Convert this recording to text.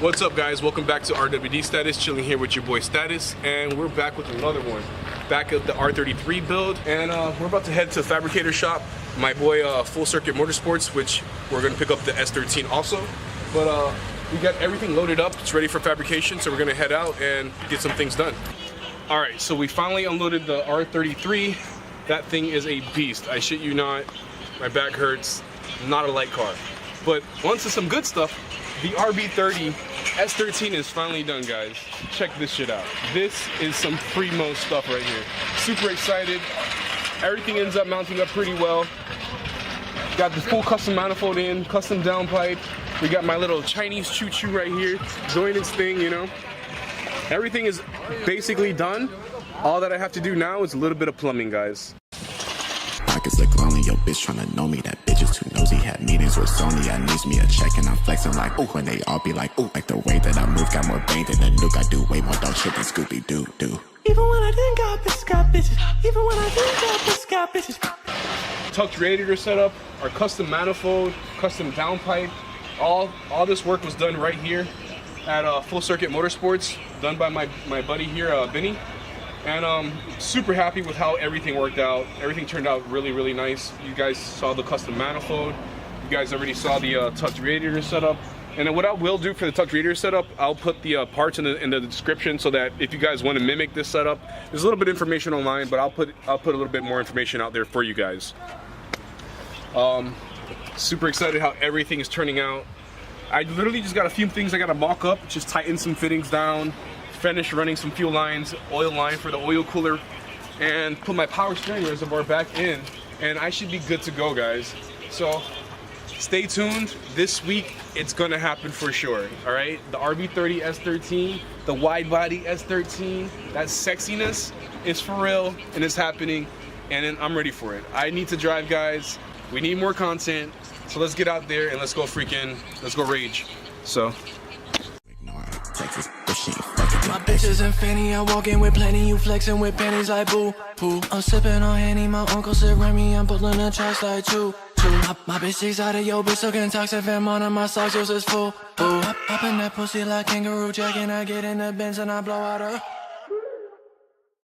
What's up, guys? Welcome back to RWD Status, chilling here with your boy Status, and we're back with another one. Back at the R33 build, and we're about to head to the fabricator shop. My boy Full Circuit Motorsports, which we're gonna pick up the S13 also. But we got everything loaded up, it's ready for fabrication, so we're gonna head out and get some things done. All right, so we finally unloaded the R33. That thing is a beast. I shit you not, my back hurts. Not a light car. But onto some good stuff. The RB30 S13 is finally done, guys. Check this shit out. This is some primo stuff right here. Super excited. Everything ends up mounting up pretty well. Got the full custom manifold in, custom downpipe. We got my little Chinese choo-choo right here, doing its thing, you know. Everything is basically done. All that I have to do now is a little bit of plumbing, guys. Pockets look lonely, yo bitch tryna know me. That bitch is too nosy. Had meetings with Sony, I needs me a check and I'm flexing like ooh. When they all be like ooh, like the way that I move got more brain than a nuke. I do way more dog shit than Scooby Doo. Even when I didn't got bitches, got bitches. Even when I didn't got bitches, got bitches. Tucked radiator setup, our custom manifold, custom downpipe. All this work was done right here at Full Circuit Motorsports, done by my buddy here, Benny. And super happy with how everything worked out. Everything turned out really, really nice. You guys saw the custom manifold. You guys already saw the tucked radiator setup. And then what I will do for the tucked radiator setup, I'll put the parts in the description so that if you guys want to mimic this setup, there's a little bit of information online, but I'll put a little bit more information out there for you guys. Super excited how everything is turning out. I literally just got a few things I gotta mock up, just tighten some fittings down, finish running some fuel lines, oil line for the oil cooler, and put my power steering reservoir back in, and I should be good to go, guys. So stay tuned. This week it's gonna happen for sure. All right, the RB30 S13, the wide body S13, that sexiness is for real and it's happening, and I'm ready for it. I need to drive, guys. We need more content, so let's get out there and let's go rage. So My bitches and Fanny, I walk in with plenty, you flexing with panties like boo, boo. I'm sipping on Henny, my uncle said Remy, I'm pulling the tracks like choo, choo. My bitch excited, yo bitch looking toxic, fam on my socks, yours is full, boo. Popping that pussy like kangaroo jack, and I get in the Benz and I blow out her.